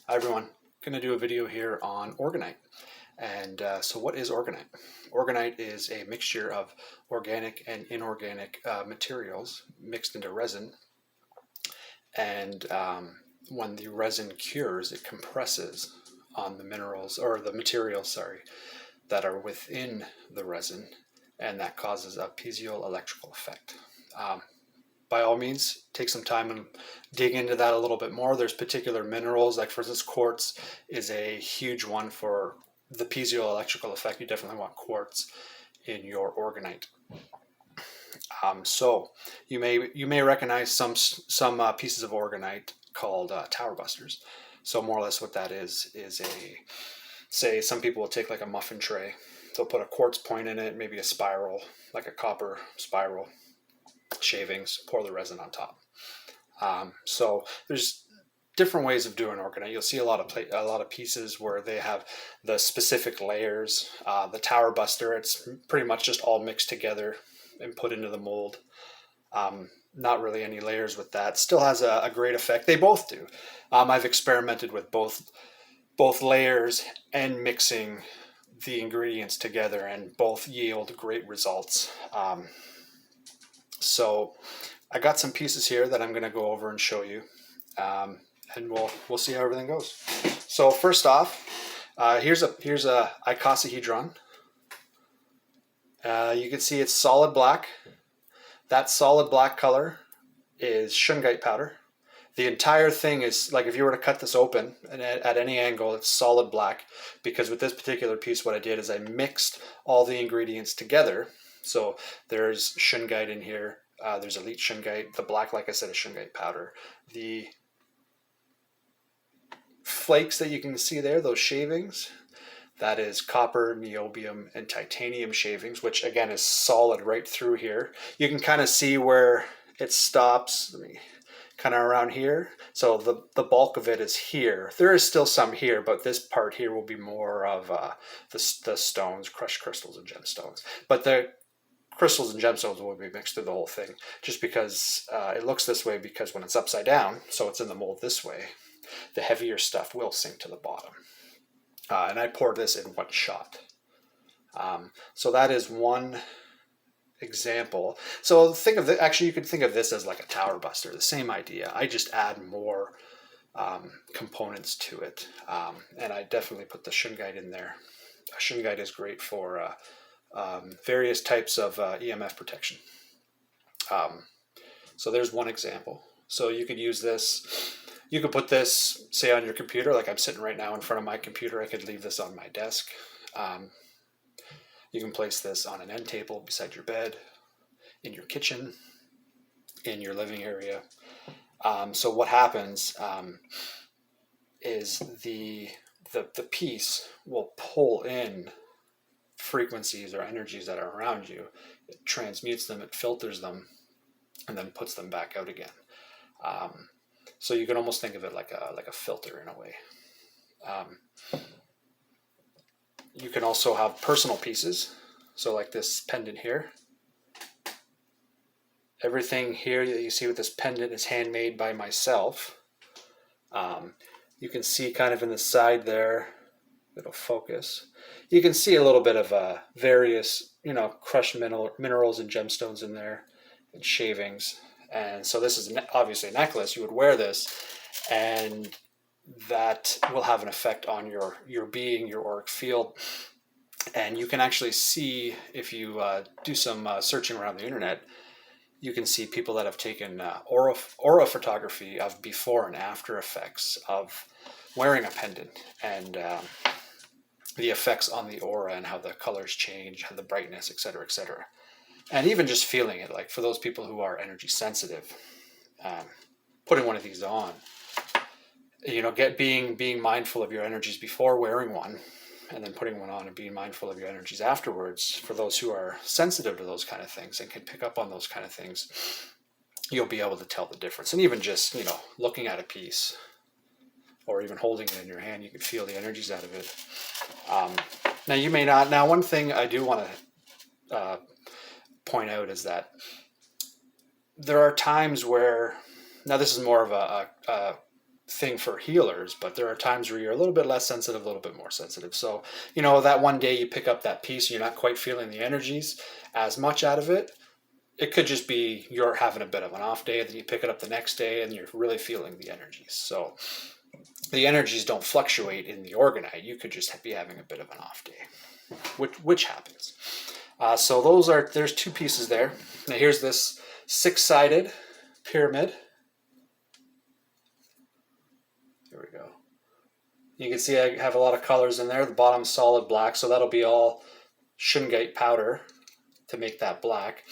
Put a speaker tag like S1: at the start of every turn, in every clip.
S1: Hi everyone, going to do a video here on Orgonite. And so what is Orgonite? Orgonite is a mixture of organic and inorganic materials mixed into resin. And when the resin cures, it compresses on the minerals, or the materials, sorry, that are within the resin. And that causes a piezoelectrical effect. By all means, take some time and dig into that a little bit more. There's particular minerals, like for instance, quartz is a huge one for the piezoelectrical effect. You definitely want quartz in your Orgonite. So you may recognize some pieces of Orgonite called tower busters. So more or less what that is say some people will take like a muffin tray. They'll put a quartz point in it, maybe a spiral, like a copper spiral, shavings, pour the resin on top. So there's different ways of doing Orgonite. You'll see a lot of pieces where they have the specific layers. The tower buster, it's pretty much just all mixed together and put into the mold. Not really any layers with that. Still has a great effect. They both do. I've experimented with both layers and mixing the ingredients together, and both yield great results. So I got some pieces here that I'm going to go over and show you, and we'll see how everything goes. So first off, here's a icosahedron. You can see it's solid black. That solid black color is shungite powder. The entire thing is, like, if you were to cut this open and at any angle, it's solid black, because with this particular piece, what I did is I mixed all the ingredients together. So there's shungite in here. There's elite shungite. The black, like I said, is shungite powder. The flakes that you can see there, those shavings, that is copper, niobium, and titanium shavings, which again is solid right through here. You can kind of see where it stops. Let me kind of around here. So the bulk of it is here. There is still some here, but this part here will be more of the stones, crushed crystals and gemstones. But the crystals and gemstones will be mixed through the whole thing, just because it looks this way, because when it's upside down, so it's in the mold this way, the heavier stuff will sink to the bottom. And I poured this in one shot. So that is one example. So think of actually you could think of this as like a tower buster, the same idea. I just add more components to it, and I definitely put the shungite in there. Shungite is great for various types of EMF protection. So there's one example. So you could use this. You could put this, say, on your computer, like I'm sitting right now in front of my computer. I could leave this on my desk. You can place this on an end table beside your bed, in your kitchen, in your living area. So what happens is the piece will pull in frequencies or energies that are around you. It transmutes them, it filters them, and then puts them back out again. So you can almost think of it like a filter in a way. You can also have personal pieces. So like this pendant here. Everything here that you see with this pendant is handmade by myself. You can see kind of in the side there, it'll focus. You can see a little bit of various, crushed minerals and gemstones in there, and shavings. And so this is obviously a necklace. You would wear this, and that will have an effect on your being, your auric field. And you can actually see, if you do some searching around the internet, you can see people that have taken aura photography of before and after effects of wearing a pendant, and the effects on the aura and how the colors change, how the brightness, etc., etc. And even just feeling it, like for those people who are energy sensitive, putting one of these on, being mindful of your energies before wearing one, and then putting one on and being mindful of your energies afterwards. For those who are sensitive to those kind of things and can pick up on those kind of things, you'll be able to tell the difference. And even just, looking at a piece or even holding it in your hand, you can feel the energies out of it. Now you may not. Now, one thing I do want to point out is that there are times where, now this is more of a thing for healers, but there are times where you're a little bit less sensitive, a little bit more sensitive. So, you know, that one day you pick up that piece, you're not quite feeling the energies as much out of it. It could just be you're having a bit of an off day, and then you pick it up the next day and you're really feeling the energies. So the energies don't fluctuate in the Orgonite. You could just be having a bit of an off day, which happens. So there's two pieces there. Now here's this 6-sided pyramid. Here we go. You can see I have a lot of colors in there. The bottom's solid black, so that'll be all shungite powder to make that black.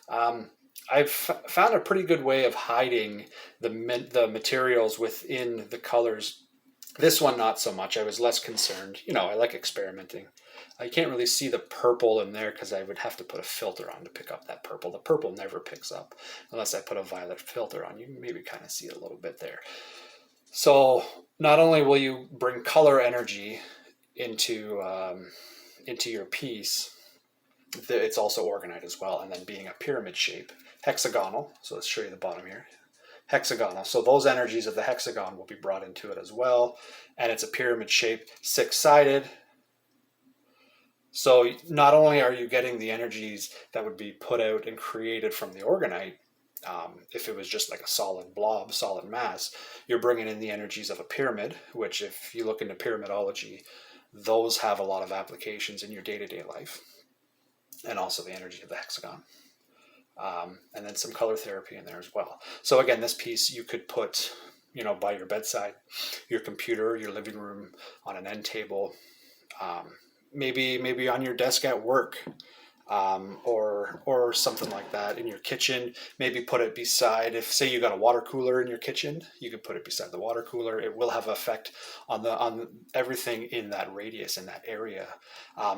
S1: I've found a pretty good way of hiding the materials within the colors. This one, not so much. I was less concerned. You know, I like experimenting. I can't really see the purple in there because I would have to put a filter on to pick up that purple. The purple never picks up unless I put a violet filter on. You can maybe kind of see it a little bit there. So not only will you bring color energy into your piece, it's also Orgonite as well, and then being a pyramid shape, hexagonal. So let's show you the bottom here. Hexagonal. So those energies of the hexagon will be brought into it as well, and it's a pyramid shape, 6-sided. So not only are you getting the energies that would be put out and created from the Orgonite, if it was just like a solid blob, solid mass, you're bringing in the energies of a pyramid, which if you look into pyramidology, those have a lot of applications in your day-to-day life, and also the energy of the hexagon. And then some color therapy in there as well. So again, this piece you could put, you know, by your bedside, your computer, your living room, on an end table, maybe on your desk at work, or something like that in your kitchen. Maybe put it beside, if say you got a water cooler in your kitchen, you could put it beside the water cooler. It will have effect on everything in that radius, in that area,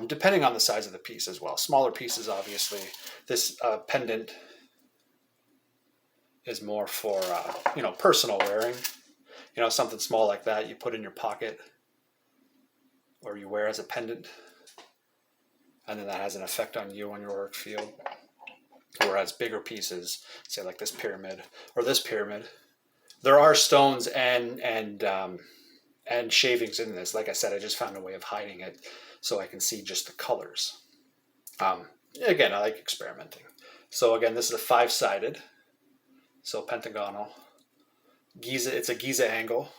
S1: depending on the size of the piece as well. Smaller pieces, obviously. This pendant is more for personal wearing. You know, something small like that you put in your pocket or you wear as a pendant, and then that has an effect on you on your work field. Whereas bigger pieces, say like this pyramid or this pyramid, there are stones and shavings in this. Like I said, I just found a way of hiding it so I can see just the colors. Again, I like experimenting. So again, this is a 5-sided, so pentagonal. Giza, it's a Giza angle.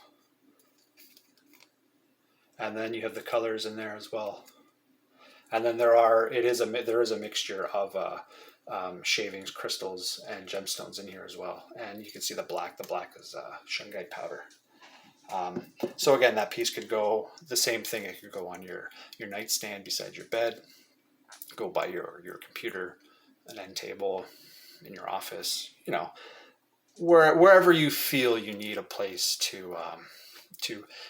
S1: And then you have the colors in there as well. And then there is a mixture of shavings, crystals, and gemstones in here as well. And you can see the black. The black is shungite powder. So again, that piece could go the same thing. It could go on your nightstand beside your bed, go by your computer, an end table, in your office. You know, wherever you feel you need a place to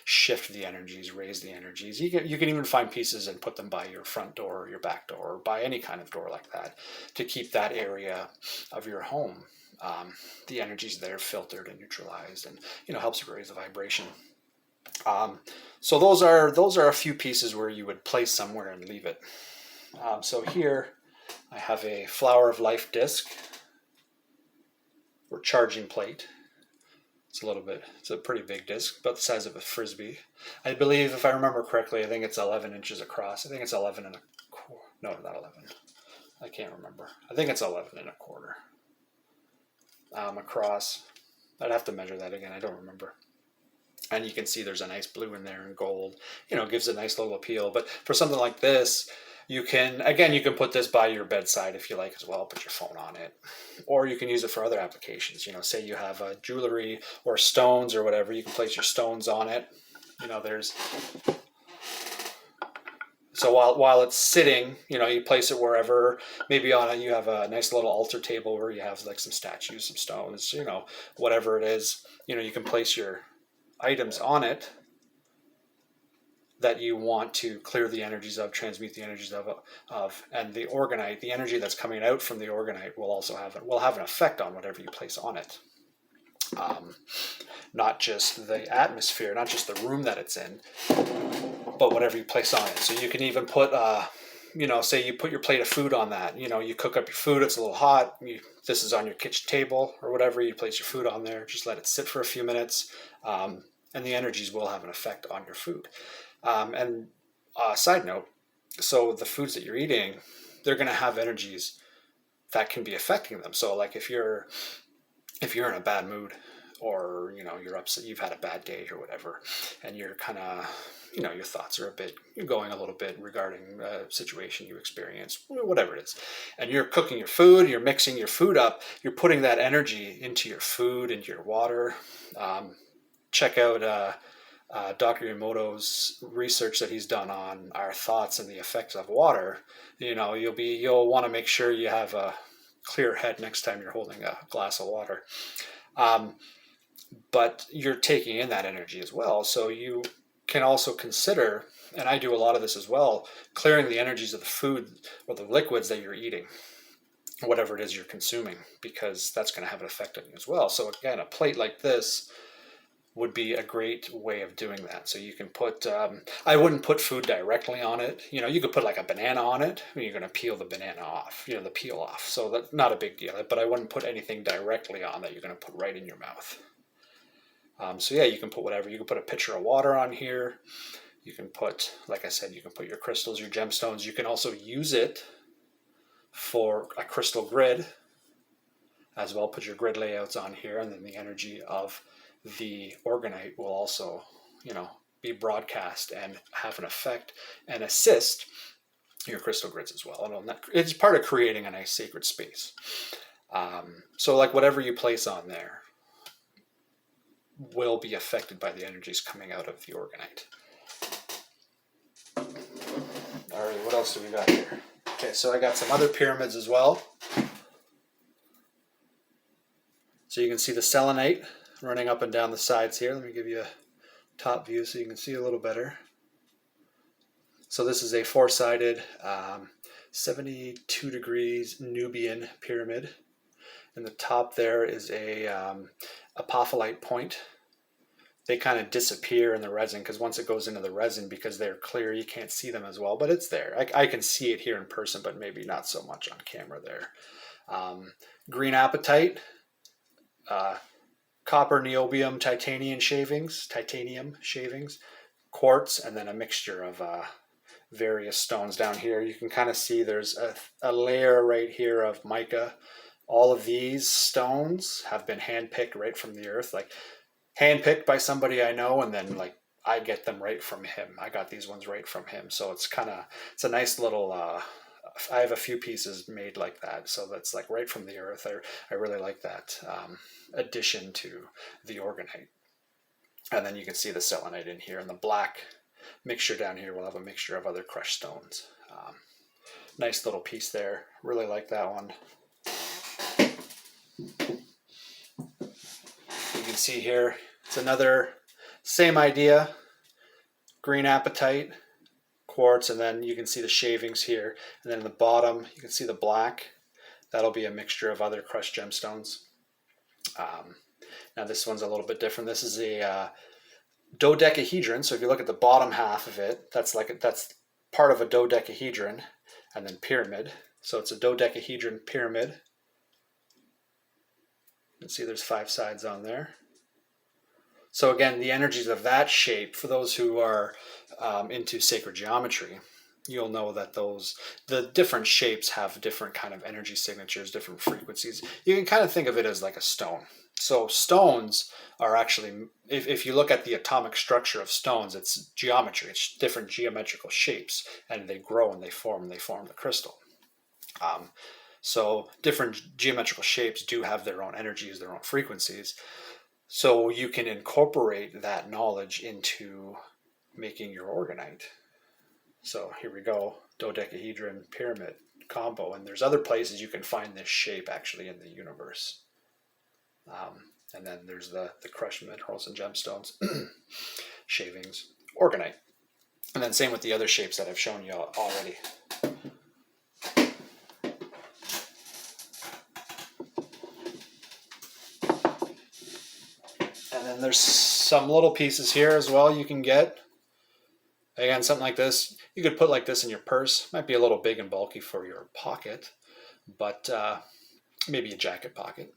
S1: shift the energies, raise the energies. You can even find pieces and put them by your front door or your back door, or by any kind of door like that, to keep that area of your home, the energies there filtered and neutralized, and helps raise the vibration. So those are a few pieces where you would place somewhere and leave it. So here I have a Flower of Life disc or charging plate. It's a pretty big disc, about the size of a Frisbee. I believe, if I remember correctly, I think it's 11 inches across. I think it's 11 and a quarter. No, not 11. I can't remember. I think it's 11 and a quarter across. I'd have to measure that again. I don't remember. And you can see there's a nice blue in there and gold. Gives a nice little appeal. But for something like this, you can put this by your bedside if you like as well. Put your phone on it, or you can use it for other applications. Say you have jewelry or stones or whatever, you can place your stones on it. So while it's sitting, you place it wherever. Maybe you have a nice little altar table where you have like some statues, some stones, whatever it is. You can place your items on it that you want to clear the energies of, transmute the energies of, and the Orgonite, the energy that's coming out from the Orgonite will have an effect on whatever you place on it. Not just the atmosphere, not just the room that it's in, but whatever you place on it. So you can even put, say you put your plate of food on that. You cook up your food, it's a little hot. This is on your kitchen table or whatever. You place your food on there, just let it sit for a few minutes. and the energies will have an effect on your food. And side note, so the foods that you're eating, they're going to have energies that can be affecting them. So like if you're in a bad mood, or you're upset, you've had a bad day or whatever, and you're kind of your thoughts are going a little bit regarding a situation you experience, whatever it is, and you're cooking your food, you're mixing your food up, you're putting that energy into your food, into your water. Check out Dr. Emoto's research that he's done on our thoughts and the effects of water. You'll want to make sure you have a clear head next time you're holding a glass of water. But you're taking in that energy as well. So you can also consider, and I do a lot of this as well, clearing the energies of the food or the liquids that you're eating, whatever it is you're consuming, because that's going to have an effect on you as well. So again, a plate like this would be a great way of doing that. So you can put, I wouldn't put food directly on it. You could put like a banana on it. You're going to peel the banana off, the peel off. So that's not a big deal, but I wouldn't put anything directly on that you're going to put right in your mouth. So yeah, you can put whatever. You can put a pitcher of water on here. You can put, like I said, you can put your crystals, your gemstones. You can also use it for a crystal grid as well. Put your grid layouts on here, and then the energy of the Orgonite will also, be broadcast and have an effect and assist your crystal grids as well. And it's part of creating a nice sacred space. So like whatever you place on there will be affected by the energies coming out of the Orgonite. All right, what else do we got here? Okay, so I got some other pyramids as well. So you can see the selenite running up and down the sides here. Let me give you a top view so you can see a little better. So this is a four-sided 72 degrees Nubian pyramid. In the top there is a apophyllite point. They kind of disappear in the resin because once it goes into the resin, because they're clear, you can't see them as well, but it's there. I can see it here in person, but maybe not so much on camera there. Green apatite, copper, niobium, titanium shavings, quartz, and then a mixture of various stones down here. You can kind of see there's a layer right here of mica. All of these stones have been handpicked right from the earth, like handpicked by somebody I know, and then like I get them right from him. I got these ones right from him. So it's a nice little, I have a few pieces made like that. So that's like right from the earth. I really like that addition to the Orgonite. And then you can see the selenite in here, and the black mixture down here will have a mixture of other crushed stones. Nice little piece there. Really like that one. You can see here, it's another same idea. Green apatite, quartz, and then you can see the shavings here. And then in the bottom, you can see the black. That'll be a mixture of other crushed gemstones. Now this one's a little bit different. This is a dodecahedron. So if you look at the bottom half of it, that's part of a dodecahedron, and then pyramid. So it's a dodecahedron pyramid. You can see there's 5 sides on there. So again, the energies of that shape, for those who are into sacred geometry, you'll know that the different shapes have different kind of energy signatures, different frequencies. You can kind of think of it as like a stone. So stones are actually, if you look at the atomic structure of stones, it's geometry. It's different geometrical shapes, and they grow and they form the crystal. So different geometrical shapes do have their own energies, their own frequencies. So you can incorporate that knowledge into making your Orgonite. So here we go, dodecahedron pyramid combo. And there's other places you can find this shape actually in the universe. And then there's the crushed minerals and gemstones, shavings, Orgonite. And then same with the other shapes that I've shown you already. And then there's some little pieces here as well you can get. Again, something like this, you could put like this in your purse. Might be a little big and bulky for your pocket, but maybe a jacket pocket.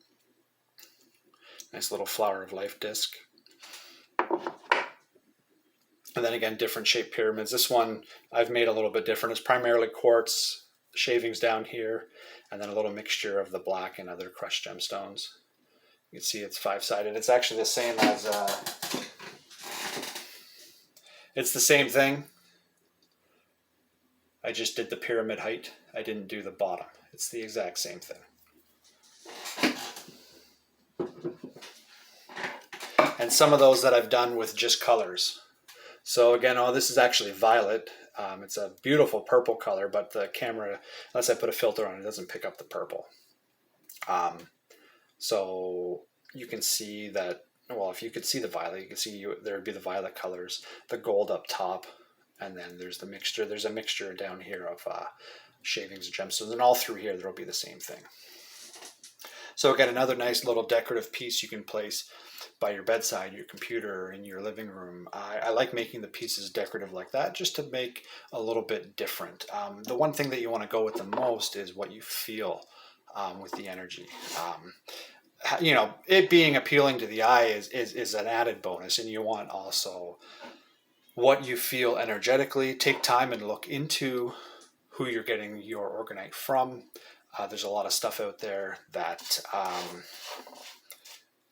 S1: Nice little flower of life disc. And then again, different shaped pyramids. This one I've made a little bit different. It's primarily quartz shavings down here, and then a little mixture of the black and other crushed gemstones. You can see it's 5-sided. It's actually the same as, it's the same thing. I just did the pyramid height. I didn't do the bottom. It's the exact same thing. And some of those that I've done with just colors. So again, this is actually violet. It's a beautiful purple color, but the camera, unless I put a filter on it, doesn't pick up the purple. So you can see that, well, if you could see the violet, you can see there would be the violet colors, the gold up top, and then there's the mixture. There's a mixture down here of shavings and gemstones, and all through here there will be the same thing. So again, another nice little decorative piece you can place by your bedside, your computer, in your living room. I like making the pieces decorative like that, just to make a little bit different. The one thing that you want to go with the most is what you feel with the energy. You know, it being appealing to the eye is an added bonus, and you want also what you feel energetically. Take time and look into who you're getting your Orgonite from. There's a lot of stuff out there that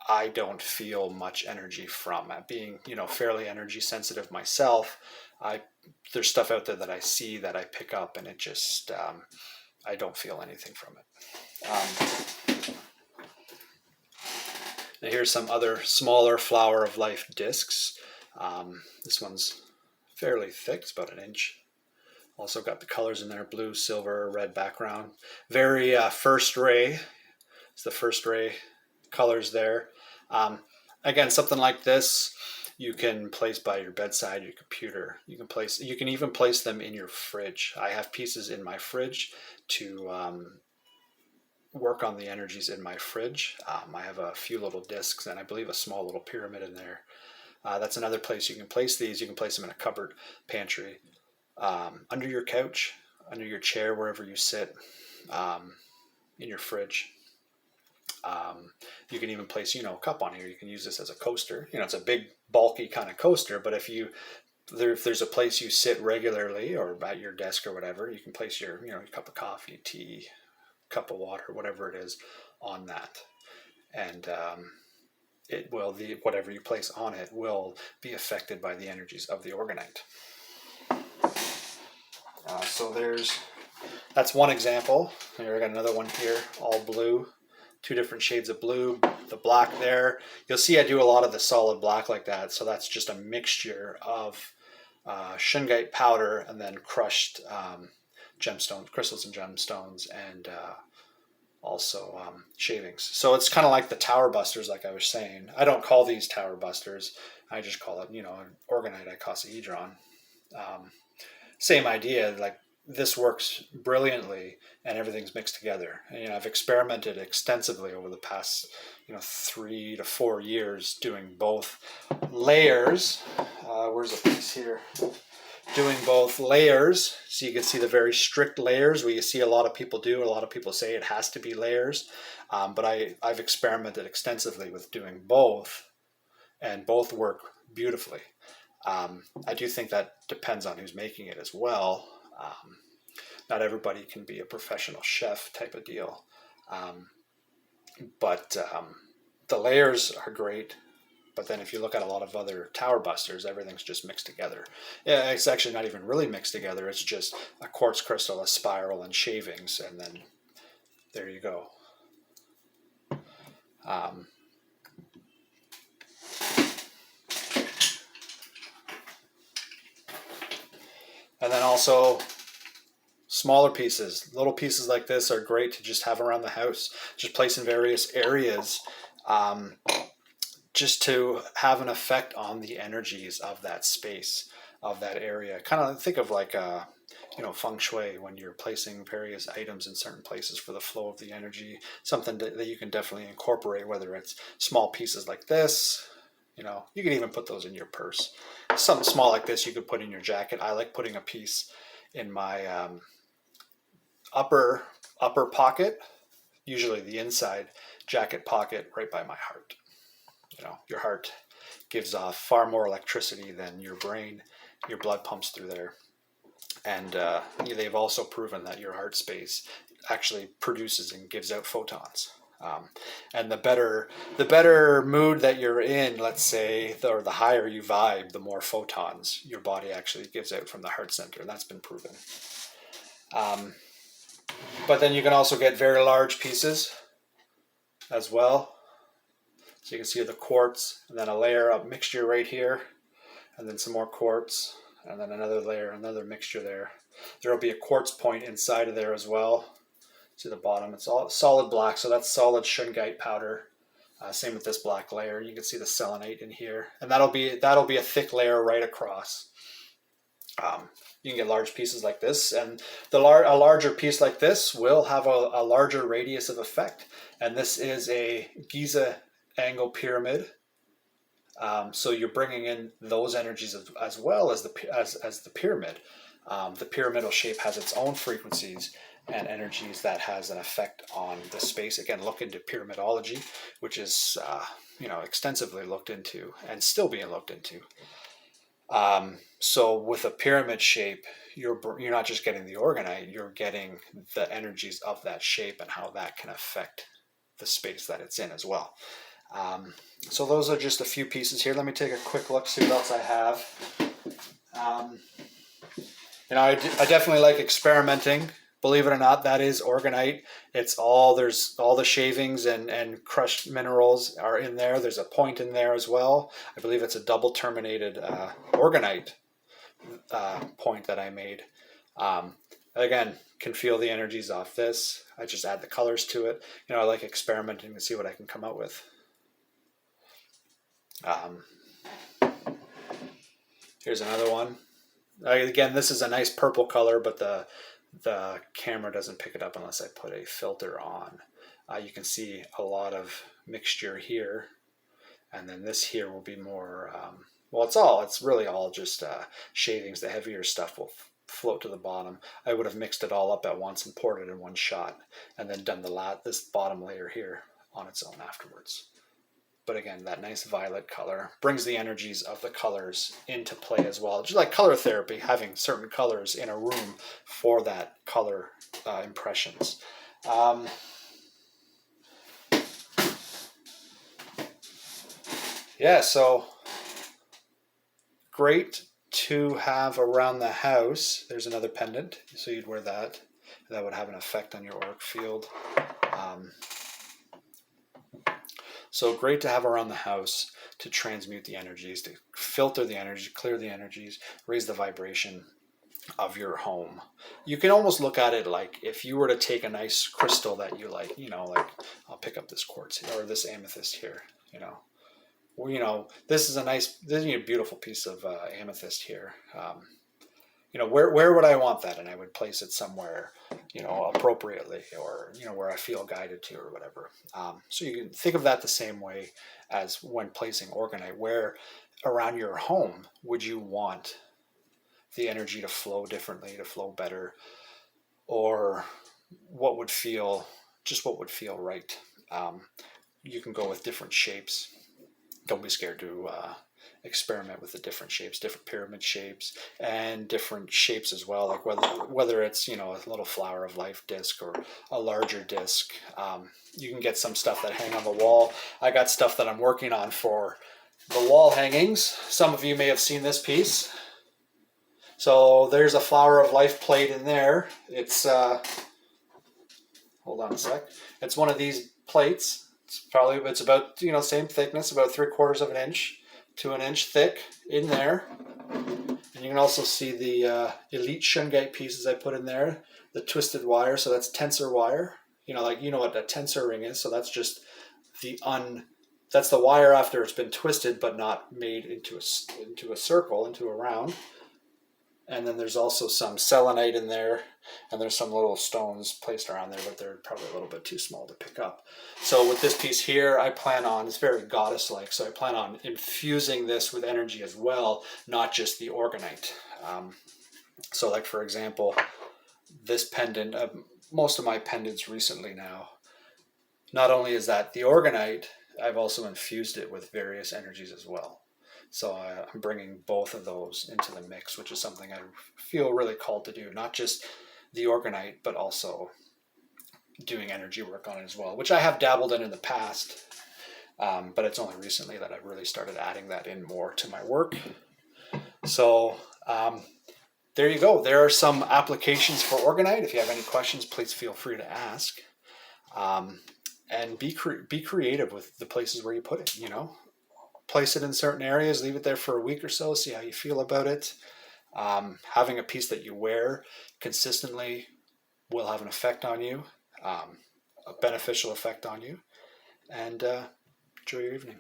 S1: I don't feel much energy from. Being, you know, fairly energy sensitive myself, there's stuff out there that I see that I pick up, and it just, I don't feel anything from it. Now here's some other smaller Flower of Life discs. This one's fairly thick, it's about 1 inch. Also got the colors in there, blue, silver, red background. Very first ray. It's the first ray colors there. Again, something like this you can place by your bedside, your computer. You can even place them in your fridge. I have pieces in my fridge to work on the energies in my fridge. I have a few little discs and I believe a small little pyramid in there. That's another place you can place these. You can place them in a cupboard, pantry, under your couch, under your chair, wherever you sit, in your fridge. You can even place, you know, a cup on here. You can use this as a coaster. You know, it's a big, bulky kind of coaster, but if there's a place you sit regularly or at your desk or whatever, you can place your, you know, cup of coffee, tea, cup of water, whatever it is, on that. And it will, whatever you place on it will be affected by the energies of the Orgonite. So that's one example. Here I got another one here, all blue. 2 different shades of blue, the black there. You'll see I do a lot of the solid black like that, so that's just a mixture of shungite powder and then crushed gemstones, crystals and gemstones, and also shavings. So it's kind of like the tower busters, like I was saying. I don't call these tower busters. I just call it, you know, an Orgonite icosahedron. Same idea, like this works brilliantly and everything's mixed together. And, you know, I've experimented extensively over the past, you know, 3 to 4 years doing both layers. Where's the piece here? Doing both layers, so you can see the very strict layers where you see a lot of people do. A lot of people say it has to be layers, but I've experimented extensively with doing both, and both work beautifully. I do think that depends on who's making it as well. Not everybody can be a professional chef type of deal, but the layers are great. But then if you look at a lot of other tower busters, everything's just mixed together. Yeah, it's actually not even really mixed together. It's just a quartz crystal, a spiral, and shavings, and then there you go. And then also smaller pieces, little pieces like this are great to just have around the house. Just place in various areas, just to have an effect on the energies of that space, of that area. Kind of think of like you know, feng shui, when you're placing various items in certain places for the flow of the energy. Something that you can definitely incorporate, whether it's small pieces like this. You know, you can even put those in your purse. Something small like this you could put in your jacket. I like putting a piece in my upper pocket, usually the inside jacket pocket, right by my heart. You know, your heart gives off far more electricity than your brain. Your blood pumps through there. And they've also proven that your heart space actually produces and gives out photons. And the better mood that you're in, let's say, or the higher you vibe, the more photons your body actually gives out from the heart center. That's been proven. But then you can also get very large pieces as well. So you can see the quartz, and then a layer of mixture right here, and then some more quartz, and then another layer, another mixture there. There will be a quartz point inside of there as well. See the bottom, it's all solid black, so that's solid shungite powder. Same with this black layer. You can see the selenite in here, and that'll be a thick layer right across. You can get large pieces like this, and a larger piece like this will have a larger radius of effect. And this is a Giza angle pyramid. So you're bringing in those energies as well as the pyramid. The pyramidal shape has its own frequencies and energies that has an effect on the space. Again, look into pyramidology, which is extensively looked into and still being looked into. So with a pyramid shape, you're not just getting the orgonite, you're getting the energies of that shape and how that can affect the space that it's in as well. So those are just a few pieces here. Let me take a quick look, see what else I have. I definitely like experimenting. Believe it or not, that is orgonite. There's all the shavings and crushed minerals are in there. There's a point in there as well. I believe it's a double terminated orgonite point that I made. Again, can feel the energies off this. I just add the colors to it. I like experimenting to see what I can come out with. Here's another one. Again, this is a nice purple color, but the camera doesn't pick it up unless I put a filter on. You can see a lot of mixture here, and then this here will be more, it's really all just shavings. The heavier stuff will float to the bottom. I would have mixed it all up at once and poured it in one shot, and then done this bottom layer here on its own afterwards. But again, that nice violet color brings the energies of the colors into play as well. Just like color therapy, having certain colors in a room for that color impressions. So great to have around the house. There's another pendant, so you'd wear that. That would have an effect on your auric field. So great to have around the house to transmute the energies, to filter the energy, clear the energies, raise the vibration of your home. You can almost look at it like if you were to take a nice crystal that you like, like I'll pick up this quartz here, or this amethyst here, this is a beautiful piece of amethyst here. Where would I want that? And I would place it somewhere, appropriately, or, where I feel guided to or whatever. So you can think of that the same way as when placing orgonite. Where around your home would you want the energy to flow differently, to flow better, or what would feel right? You can go with different shapes. Don't be scared to experiment with the different shapes, different pyramid shapes, and different shapes as well. Like whether it's a little flower of life disc or a larger disc. You can get some stuff that hang on the wall. I got stuff that I'm working on for the wall hangings. Some of you may have seen this piece. So there's a flower of life plate in there. It's hold on a sec. It's one of these plates. It's about same thickness, about 3/4 of an inch to an inch thick in there. And you can also see the elite shungite pieces I put in there, the twisted wire. So that's tensor wire. What a tensor ring is. So that's just that's the wire after it's been twisted but not made into a circle, into a round. And then there's also some selenite in there, and there's some little stones placed around there, but they're probably a little bit too small to pick up. So with this piece here, it's very goddess-like, so I plan on infusing this with energy as well, not just the orgonite. So like, for example, this pendant, most of my pendants recently now, not only is that the orgonite, I've also infused it with various energies as well. So I'm bringing both of those into the mix, which is something I feel really called to do. Not just the Orgonite, but also doing energy work on it as well, which I have dabbled in the past. But it's only recently that I've really started adding that in more to my work. So there you go. There are some applications for Orgonite. If you have any questions, please feel free to ask. And be creative with the places where you put it. You know, place it in certain areas, leave it there for a week or so, see how you feel about it. Having a piece that you wear consistently will have an effect on you, a beneficial effect on you. And enjoy your evening.